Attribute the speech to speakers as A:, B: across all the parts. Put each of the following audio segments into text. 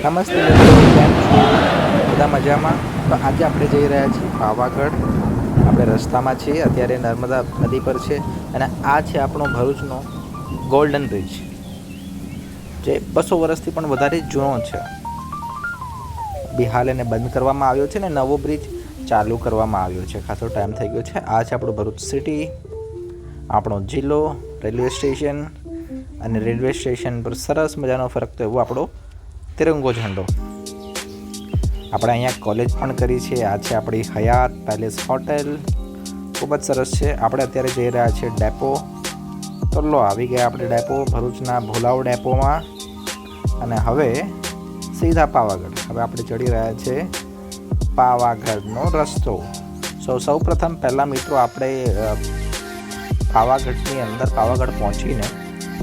A: નમસ્તે મિત્રો, કેમ છો? બધા મજામાં? તો આજે આપણે જઈ રહ્યા છીએ પાવાગઢ. આપણે રસ્તામાં છીએ, અત્યારે નર્મદા નદી પર છે અને આ છે આપણો ભરૂચનો ગોલ્ડન બ્રિજ, જે 200 વર્ષથી પણ વધારે જૂનો છે. બિહાલ એને બંધ કરવામાં આવ્યો છે ને નવો બ્રિજ ચાલુ કરવામાં આવ્યો છે. ખાસો ટાઈમ થઈ ગયો છે. આ છે આપણું ભરૂચ સિટી, આપણો જિલ્લો, રેલવે સ્ટેશન, અને રેલવે સ્ટેશન પર સરસ મજાનો ફરક તો એવો આપણો તિરંગો ઝંડો. આપણે અહીંયા કોલેજ પણ કરી છે. આ છે આપણી હયાત પેલેસ હોટેલ, ખૂબ જ સરસ છે. આપણે અત્યારે જઈ રહ્યા છીએ ડેપો. તો લો, આવી ગયા આપણે ડેપો, ભરૂચના ભોલાવ ડેપોમાં. અને હવે સીધા પાવાગઢ. હવે આપણે ચડી રહ્યા છીએ પાવાગઢનો રસ્તો. સૌ પ્રથમ પહેલાં મિત્રો આપણે પાવાગઢની અંદર પાવાગઢ પહોંચીને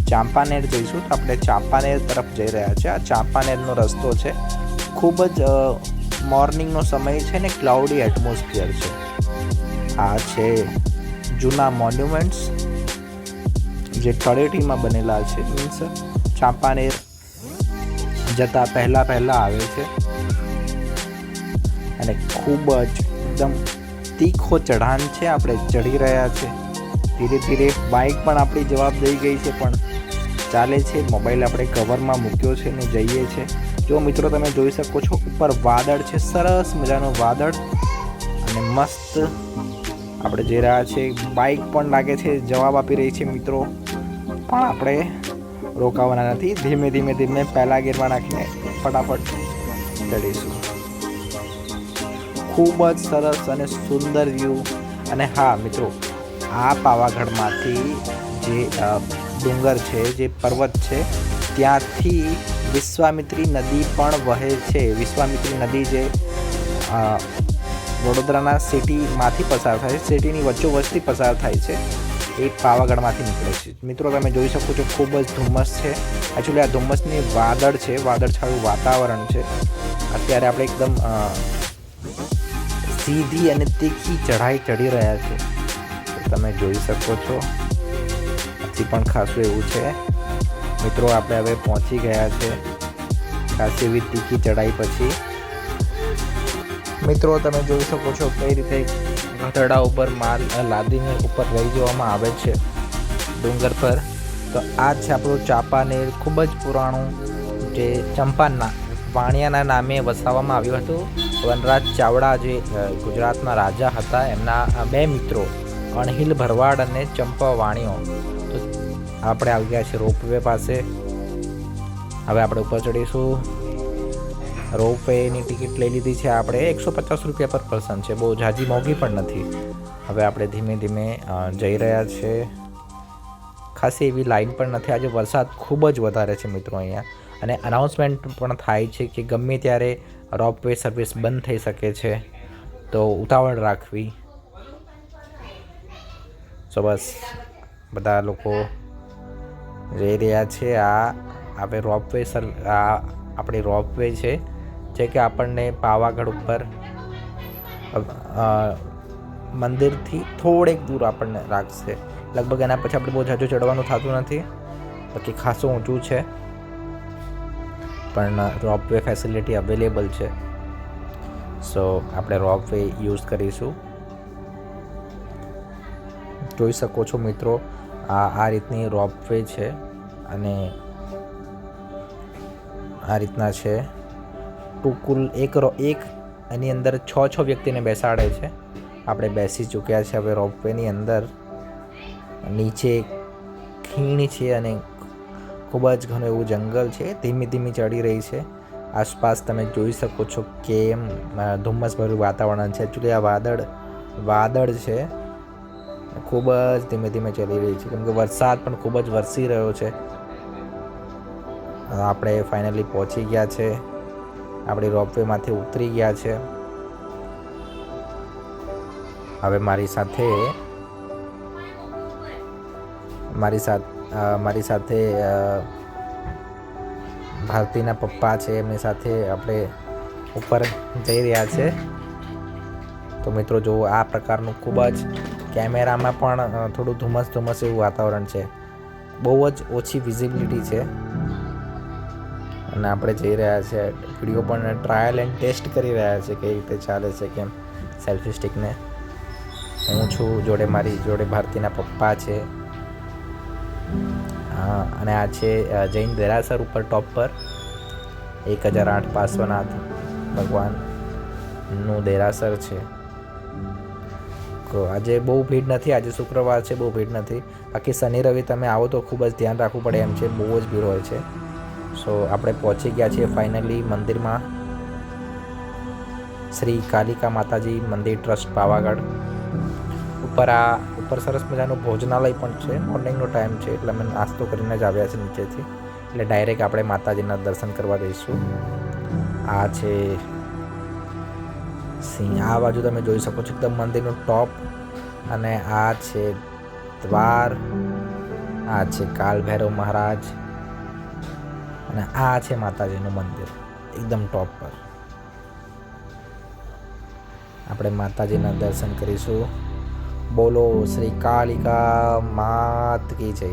A: ચાંપાનેર જઈશું. તો આપણે ચાંપાનેર તરફ જઈ રહ્યા છીએ. આ ચાંપાનેરનો રસ્તો છે. ખૂબ જ મોર્નિંગનો સમય છે ને ક્લાઉડી એટમોસ્ફિયર છે. આ છે જૂના મોન્યુમેન્ટ્સ જે તળેટીમાં બનેલા છે. મીન્સ ચાંપાનેર જતાં પહેલાં આવે છે અને ખૂબ જ એકદમ તીખો ચઢાણ છે. આપણે ચડી રહ્યા છે ધીરે ધીરે. બાઇક પણ આપણી જવાબ દઈ ગઈ છે, પણ ચાલે છે. મોબાઈલ આપણે કવરમાં મૂક્યો છે ને જઈએ છે. જો મિત્રો તમે જોઈ શકો છો, ઉપર વાદળ છે, સરસ મજાનું વાદળ, અને મસ્ત આપણે જઈ રહ્યા છીએ. બાઇક પણ લાગે છે જવાબ આપી રહી છે મિત્રો, પણ આપણે રોકાવાના નથી. ધીમે ધીમે પહેલા ગેરમાં નાખીને ફટાફટ ચડીશું. ખૂબ જ સરસ અને સુંદર વ્યૂ. અને હા મિત્રો, આ પાવાગઢમાંથી જે ડુંગર છે, જે પર્વત છે, ત્યાંથી વિશ્વામિત્રી નદી પણ વહે છે. વિશ્વામિત્રી નદી જે વડોદરાના સિટીમાંથી પસાર થાય છે, સિટીની વચ્ચોવચ્ચથી પસાર થાય છે, એ પાવાગઢમાંથી નીકળે છે. મિત્રો તમે જોઈ શકો છો, ખૂબ જ ધુમ્મસ છે. એકચ્યુઅલી આ ધુમ્મસની વાદળ છે, વાદળછાયું વાતાવરણ છે. અત્યારે આપણે એકદમ સીધી અને તીખી ચઢાઈ ચડી રહ્યા છે. તમે જોઈ શકો છો, હજી પણ ખાસું એવું છે. મિત્રો આપણે હવે પહોંચી ગયા છે ખાસી એવી તીખી ચઢાઈ પછી. મિત્રો તમે જોઈ શકો છો કઈ રીતે ગધેડા ઉપર માલ લાદીને ઉપર લઈ જવામાં આવે છે ડુંગર પર. તો આ છે આપણું ચાંપાનેર, ખૂબ જ પુરાણું, જે ચંપાના વાણિયાના નામે વસાવવામાં આવ્યું હતું. વનરાજ ચાવડા જે ગુજરાતના રાજા હતા, એમના 2 મિત્રો અણહિલ ભરવાડ અને ચંપા વાણિયો. તો આપણે આવી ગયા છીએ રોપવે પાસે. હવે આપણે ઉપર ચડીશું. રોપવેની ટિકિટ લઈ લીધી છે આપણે, 150 રૂપિયા પર પર્સન છે, બહુ ઝાઝી મોંઘી પણ નથી. હવે આપણે ધીમે ધીમે જઈ રહ્યા છીએ. ખાસી એવી લાઈન પણ નથી. આજે વરસાદ ખૂબ જ વધારે છે મિત્રો અહીંયા, અને અનાઉન્સમેન્ટ પણ થાય છે કે ગમે ત્યારે રોપવે સર્વિસ બંધ થઈ શકે છે, તો ઉતાવળ રાખવી. સો બસ, બધા લોકો જઈ રહ્યા છે. આ આપણે રોપવે આ આપણી રોપવે છે, જે કે આપણને પાવાગઢ ઉપર મંદિરથી થોડેક દૂર આપણને રાખશે. લગભગ એના પછી આપણે બહુ ઝાઝું ચડવાનું થતું નથી, બાકી ખાસું ઊંચું છે, પણ રોપવે ફેસિલિટી અવેલેબલ છે. સો આપણે રોપવે યુઝ કરીશું. જોઈ શકો છો મિત્રો, આ રીતની રોપવે છે, અને આ રીતના છે. કુલ એક એની અંદર 6 વ્યક્તિને બેસાડે છે. આપણે બેસી ચૂક્યા છે હવે રોપવેની અંદર. નીચે ખીણ છે અને ખૂબ જ ઘણું એવું જંગલ છે. ધીમી ચડી રહી છે. આસપાસ તમે જોઈ શકો છો કેમ ધુમ્મસભર્યું વાતાવરણ છે. એકચ્યુઅલી આ વાદળ છે, ખૂબ જ ધીમે ચડી રહી છે, કેમ કે વરસાદ પણ ખૂબ જ વરસી રહ્યો છે. આપણે ફાઇનલી પહોંચી ગયા છે. આપણી રોપવેમાંથી ઉતરી ગયા છે. હવે મારી સાથે ભારતીના પપ્પા છે, એમની સાથે આપણે ઉપર જઈ રહ્યા છે. તો મિત્રો જુઓ, આ પ્રકારનું ખૂબ જ કેમેરામાં પણ થોડું ધુમ્મસ એવું વાતાવરણ છે. બહુ જ ઓછી વિઝિબિલિટી છે. અને આપણે જઈ રહ્યા છે. વિડીયો પણ ટ્રાયલ એન્ડ ટેસ્ટ કરી રહ્યા છે કઈ રીતે ચાલે છે કેમ સેલ્ફી સ્ટિકને. હું છું, જોડે મારી જોડે ભારતીના પપ્પા છે. હા, અને આ છે જૈન દેરાસર ઉપર ટોપ પર 1008 પાર્શ્વનાથ ભગવાનનું દેરાસર છે. આજે બહુ ભીડ નથી, આજે શુક્રવાર છે, બહુ ભીડ નથી. બાકી શનિ રવિ તમે આવો તો ખૂબ જ ધ્યાન રાખવું પડે એમ છે, બહુ જ ભીડ હોય છે. સો આપણે પહોંચી ગયા છીએ ફાઇનલી મંદિરમાં. શ્રી કાલિકા માતાજી મંદિર ટ્રસ્ટ પાવાગઢ ઉપર સરસ મજાનું ભોજનાલય પણ છે. મોર્નિંગનો ટાઈમ છે એટલે અમે નાસ્તો કરીને જ આવ્યા છે નીચેથી, એટલે ડાયરેક્ટ આપણે માતાજીના દર્શન કરવા જઈશું. આ છે સિંહ, આ બાજુ તમે જોઈ શકો છો એકદમ મંદિરનું ટોપ. અને આ છે દ્વાર, આ છે કાલ ભૈરવ મહારાજ, અને આ છે માતાજીનું મંદિર એકદમ ટોપ પર. આપણે માતાજીના દર્શન કરીશું. બોલો શ્રી કાલિકા માત કી જય.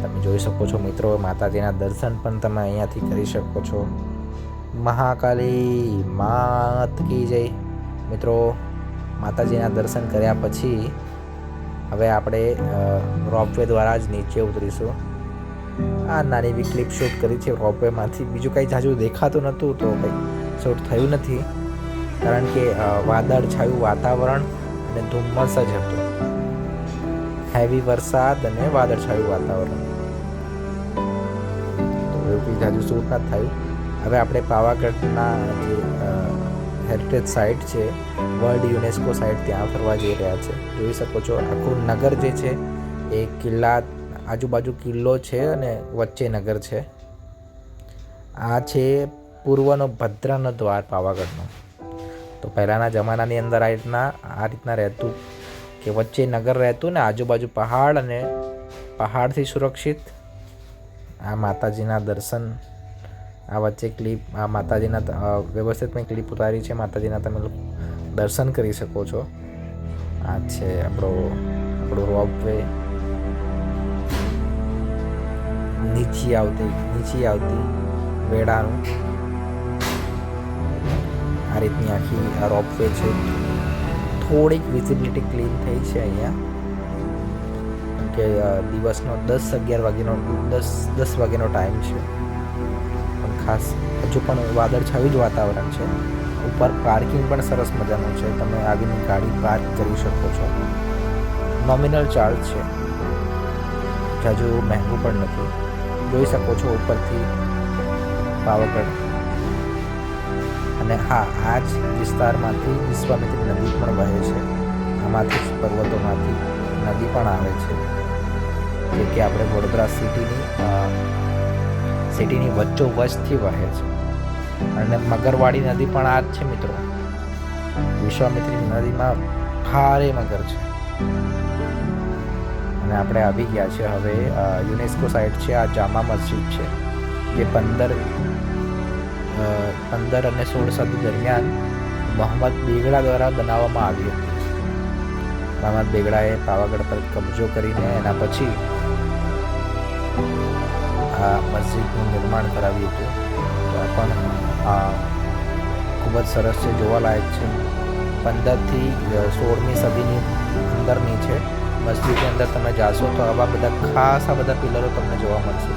A: તમે જોઈ શકો છો મિત્રો, માતાજીના દર્શન પણ તમે અહીંયાથી કરી શકો છો. મહાકાલી માત કી જય. મિત્રો, માતાજીના દર્શન કર્યા પછી હવે આપણે રોપવે દ્વારા જ નીચે ઉતરીશું. આ નાની એવી ક્લિપ શૂટ કરી છે રોપવેમાંથી. બીજું કંઈ જાજુ દેખાતું નહોતું તો કંઈ શૂટ થયું નથી, કારણ કે વાદળ છાયું વાતાવરણ અને ધુમ્મસ જ હતું. હેવી વરસાદ અને વાદળ છાયું વાતાવરણ, તો એવું કંઈ જાજુ શૂટ નથી થયું. હવે આપણે પાવાગઢના જે હેરિટેજ સાઇટ છે, વર્લ્ડ યુનેસ્કો સાઇટ, ત્યાં ફરવા જઈ રહ્યા છે. જોઈ શકો છો આખું નગર જે છે એ કિલ્લા, આજુબાજુ કિલ્લો છે અને વચ્ચે નગર છે. આ છે પૂર્વનો ભદ્રાનો દ્વાર પાવાગઢનો. તો પહેલાંના જમાનાની અંદર આ રીતના રહેતું કે વચ્ચે નગર રહેતું ને આજુબાજુ પહાડ, અને પહાડથી સુરક્ષિત. આ માતાજીના દર્શન, આ વચ્ચે ક્લિપ, આ માતાજીના વ્યવસ્થિત મેં ક્લિપ ઉતારી છે. માતાજીના તમે દર્શન કરી શકો છો. આ છે આપણું રોપવે. નીચે આવતી વેડાનું આ રીતની આખી આ રોપવે છે. થોડીક વિઝિબિલિટી ક્લીન થઈ છે અહીંયા, કે દિવસનો 10 વાગ્યાનો ટાઈમ છે, પણ ખાસ હજુ પણ વાદળ છાયું જ વાતાવરણ છે. ઉપર પાર્કિંગ પણ સરસ મજાનું છે, તમે આવીને ગાડી પાર્ક કરી શકો છો. નોમિનલ ચાર્જ છે, જાજુ મહેંગું પણ નથી. જોઈ શકો છો ઉપરથી પાવાગઢ. અને હા, આ જ વિસ્તારમાંથી વિશ્વામિત્રી નદી પણ વહે છે. આમાંથી જ પર્વતોમાંથી નદી પણ આવે છે, જે કે આપણે વડોદરા સિટીની વચ્ચોવચથી વહે છે. અને મગરવાડી નદી પણ આ જ છે મિત્રો. વિશ્વામિત્રી નદીમાં ભારે મગર છે. અને આપણે આવી ગયા છે હવે યુનેસ્કો સાઇટ છે. આ જામા મસ્જિદ છે, જે 15 અને 16 સદી દરમિયાન મોહમ્મદ બેગડા દ્વારા બનાવવામાં આવી હતી. મોહમ્મદ બેગડાએ પાવાગઢ પર કબજો કરીને એના પછી આ મસ્જિદનું નિર્માણ કરાવ્યું હતું. તો આ પણ ખૂબ જ સરસ છે, જોવાલાયક છે. 15થી 16મી સદીની અંદરની છે. મસ્જિદની અંદર તમે જાશો તો આવા બધા પિલરો તમને જોવા મળશે.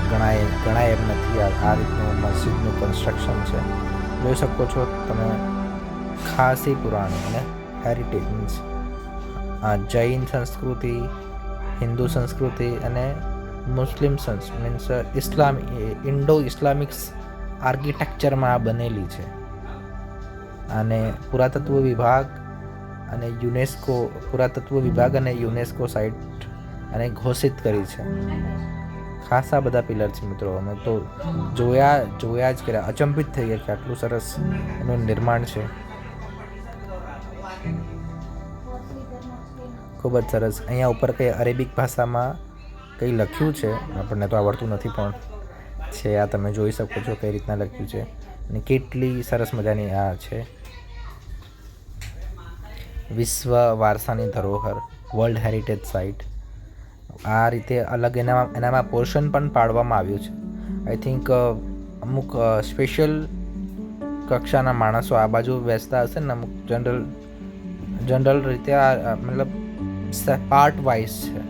A: ગણાય એમ નથી આ રીતનું મસ્જિદનું કન્સ્ટ્રક્શન છે. જોઈ શકો છો તમે, ખાસી પુરાણી અને હેરિટેજ મીન્સ જૈન સંસ્કૃતિ, હિન્દુ સંસ્કૃતિ અને મુસ્લિમ મીન્સ ઇન્ડો ઇસ્લામિક આર્કિટેક્ચરમાં આ બનેલી છે. અને પુરાતત્વ વિભાગ અને યુનેસ્કો સાઇટ અને ઘોષિત કરી છે. ખાસા બધા પિલર છે મિત્રો. અમે તો જોયા જ કર્યા, અચંબિત થઈ ગયા કે આટલું સરસ એનું નિર્માણ છે. ખૂબ જ સરસ. અહીંયા ઉપર કંઈ અરેબિક ભાષામાં કંઈ લખ્યું છે, આપણને તો આવડતું નથી, પણ છે. આ તમે જોઈ શકો છો કઈ રીતના લખ્યું છે, અને કેટલી સરસ મજાની આ છે વિશ્વ વારસાની ધરોહર, વર્લ્ડ હેરિટેજ સાઇટ. આ રીતે અલગ એનામાં પોર્શન પણ પાડવામાં આવ્યું છે. આઈ થિંક અમુક સ્પેશિયલ કક્ષાના માણસો આ બાજુ બેસતા હશે ને, અમુક જનરલ રીતે આ મતલબ પાર્ટ વાઇઝ છે,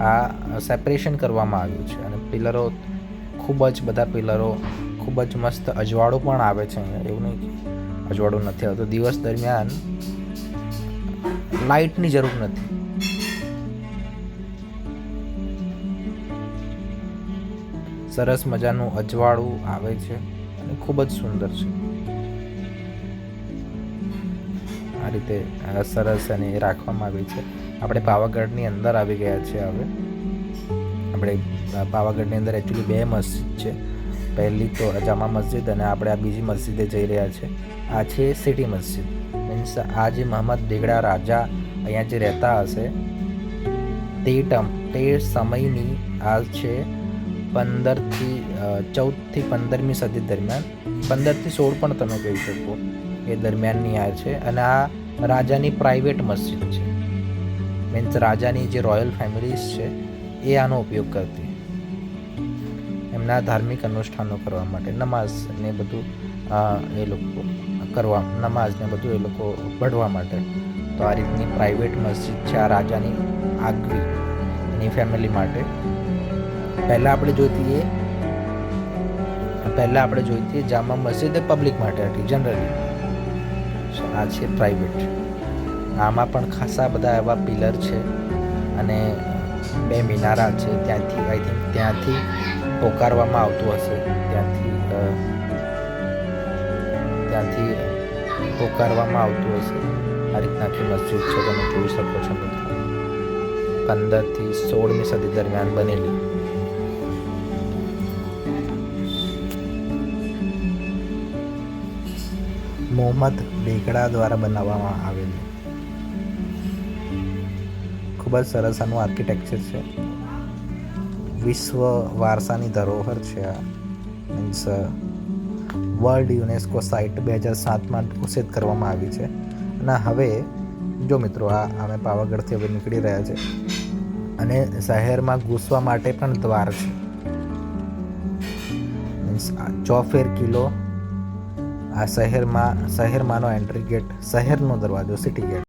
A: આ સેપરેશન કરવામાં આવ્યું છે. અને પિલરો ખૂબ જ બધા પિલરો, ખૂબ જ મસ્ત અજવાળું પણ આવે છે અહીંયા. એવું નહીં કે અજવાળું નથી આવતું. દિવસ દરમિયાન લાઇટની જરૂર નથી. સરસ મજાનું અજવાળું આવે છે અને ખૂબ જ સુંદર છે. આ રીતે સરસ અને રાખવામાં આવી છે. આપણે પાવાગઢની અંદર આવી ગયા છે. હવે આપણે પાવાગઢની અંદર એકચ્યુઅલી 2 મસ્જિદ છે. પહેલી તો જામા મસ્જિદ અને આપણે આ બીજી મસ્જિદે જઈ રહ્યા છે. આ છે સિટી મસ્જિદ. મીન્સ આ જે મહંમદ બેગડા રાજા અહીંયા જે રહેતા હશે તે સમયની આ છે 14થી 15મી સદી દરમિયાન, 15થી 16 પણ તમે કહી શકો, એ દરમિયાનની આ છે. અને આ રાજાની પ્રાઇવેટ મસ્જિદ છે. મીન્સ રાજાની જે રોયલ ફેમિલીઝ છે એ આનો ઉપયોગ કરતી એમના ધાર્મિક અનુષ્ઠાનો કરવા માટે, નમાઝ ને બધું એ લોકો નમાઝ ને બધું એ લોકો પઢવા માટે. તો આ રીતની પ્રાઇવેટ મસ્જિદ છે આ રાજાની આગવી એની ફેમિલી માટે. પહેલાં આપણે જોઈતી જામા મસ્જિદ એ પબ્લિક માટે હતી જનરલી. આ છે પ્રાઇવેટ. આમાં પણ ખાસા બધા એવા પિલર છે અને 2 મિનારા છે. ત્યાંથી આઈ થિંક ત્યાંથી પોકારવામાં આવતું હશે, ત્યાંથી પોકારવામાં આવતું હશે. આ રીતના આખી મસ્જિદ છે, તમે જોઈ શકો છો મિત્રો. 15થી 16મી સદી દરમિયાન બનેલી. મોહમ્મદ બેગડા દ્વારા બનાવવામાં આવેલી ખૂબ જ સરસ આનું આર્કિટેક્ચર છે. વિશ્વ વારસાની ધરોહર છે આ. મીન્સ વર્લ્ડ યુનેસ્કો સાઇટ 2007માં ઘોષિત કરવામાં આવી છે. અને હવે જો મિત્રો અમે પાવાગઢથી હવે નીકળી રહ્યા છે અને શહેરમાં ઘૂસવા માટે પણ દ્વાર છે. મીન્સ 74 કિલો આ શહેરમાંનો એન્ટ્રી ગેટ, શહેરનો દરવાજો, સિટી ગેટ.